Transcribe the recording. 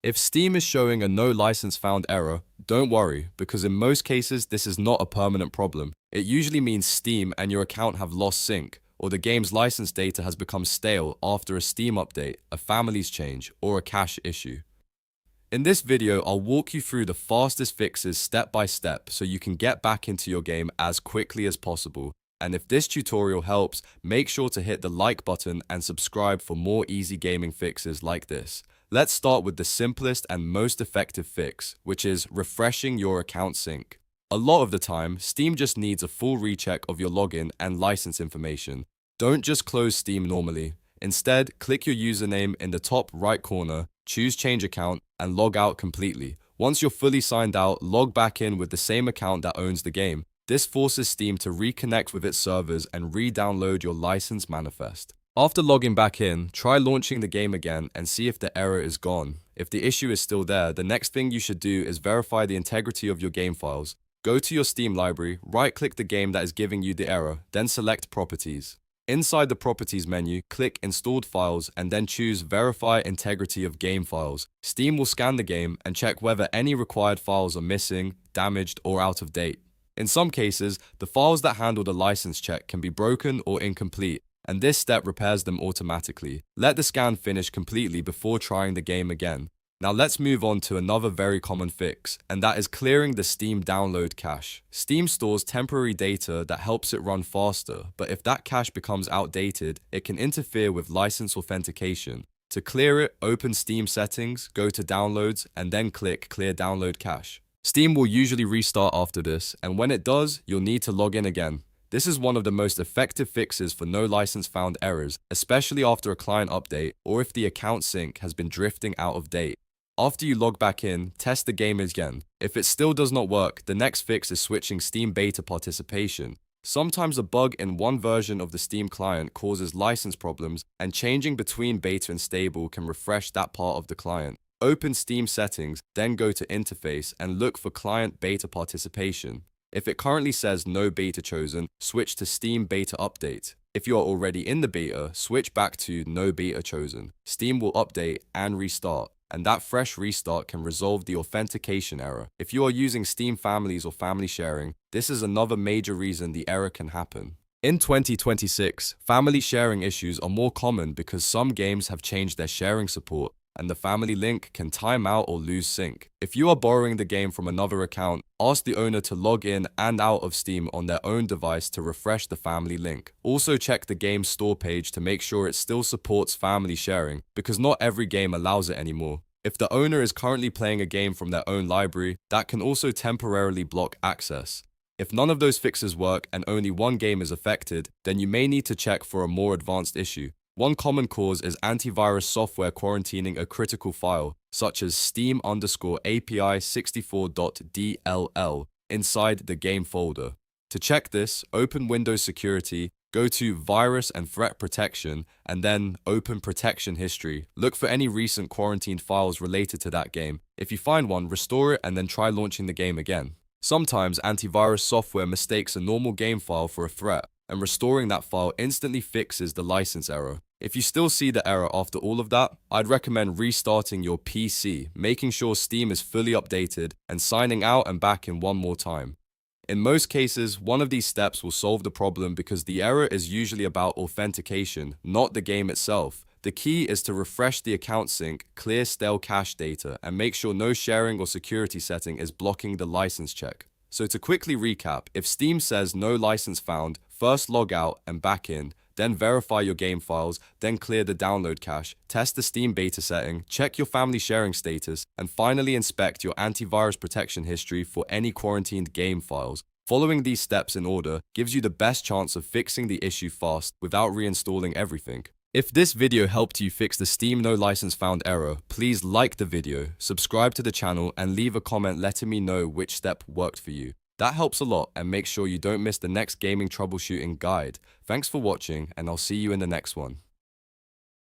If Steam is showing a no license found error, don't worry, because in most cases this is not a permanent problem. It usually means Steam and your account have lost sync, or the game's license data has become stale after a Steam update, a family's change, or a cache issue. In this video, I'll walk you through the fastest fixes step by step so you can get back into your game as quickly as possible. And if this tutorial helps, make sure to hit the like button and subscribe for more easy gaming fixes like this. Let's start with the simplest and most effective fix, which is refreshing your account sync. A lot of the time, Steam just needs a full recheck of your login and license information. Don't just close Steam normally. Instead, click your username in the top right corner, choose Change Account, and log out completely. Once you're fully signed out, log back in with the same account that owns the game. This forces Steam to reconnect with its servers and re-download your license manifest. After logging back in, try launching the game again and see if the error is gone. If the issue is still there, the next thing you should do is verify the integrity of your game files. Go to your Steam library, right-click the game that is giving you the error, then select Properties. Inside the Properties menu, click Installed Files and then choose Verify Integrity of Game Files. Steam will scan the game and check whether any required files are missing, damaged, or out of date. In some cases, the files that handle the license check can be broken or incomplete, and this step repairs them automatically. Let the scan finish completely before trying the game again. Now let's move on to another very common fix, and that is clearing the Steam download cache. Steam stores temporary data that helps it run faster, but if that cache becomes outdated, it can interfere with license authentication. To clear it, open Steam Settings, go to Downloads, and then click Clear Download Cache. Steam will usually restart after this, and when it does, you'll need to log in again. This is one of the most effective fixes for no license found errors, especially after a client update or if the account sync has been drifting out of date. After you log back in, test the game again. If it still does not work, the next fix is switching Steam beta participation. Sometimes a bug in one version of the Steam client causes license problems, and changing between beta and stable can refresh that part of the client. Open Steam Settings, then go to Interface and look for Client Beta Participation. If it currently says no beta chosen, switch to Steam Beta Update. If you are already in the beta, switch back to no beta chosen. Steam will update and restart, and that fresh restart can resolve the authentication error. If you are using Steam Families or family sharing, this is another major reason the error can happen. In 2026, family sharing issues are more common because some games have changed their sharing support, and the family link can time out or lose sync. If you are borrowing the game from another account, ask the owner to log in and out of Steam on their own device to refresh the family link. Also check the game's store page to make sure it still supports family sharing, because not every game allows it anymore. If the owner is currently playing a game from their own library, that can also temporarily block access. If none of those fixes work and only one game is affected, then you may need to check for a more advanced issue. One common cause is antivirus software quarantining a critical file, such as steam_API64.dll, inside the game folder. To check this, open Windows Security, go to Virus and Threat Protection, and then open Protection History. Look for any recent quarantined files related to that game. If you find one, restore it and then try launching the game again. Sometimes antivirus software mistakes a normal game file for a threat, and restoring that file instantly fixes the license error. If you still see the error after all of that, I'd recommend restarting your PC, making sure Steam is fully updated, and signing out and back in one more time. In most cases, one of these steps will solve the problem because the error is usually about authentication, not the game itself. The key is to refresh the account sync, clear stale cache data, and make sure no sharing or security setting is blocking the license check. So to quickly recap, if Steam says no license found, first log out and back in, then verify your game files, then clear the download cache, test the Steam beta setting, check your family sharing status, and finally inspect your antivirus protection history for any quarantined game files. Following these steps in order gives you the best chance of fixing the issue fast without reinstalling everything. If this video helped you fix the Steam no license found error, please like the video, subscribe to the channel, and leave a comment letting me know which step worked for you. That helps a lot, and make sure you don't miss the next gaming troubleshooting guide. Thanks for watching, and I'll see you in the next one.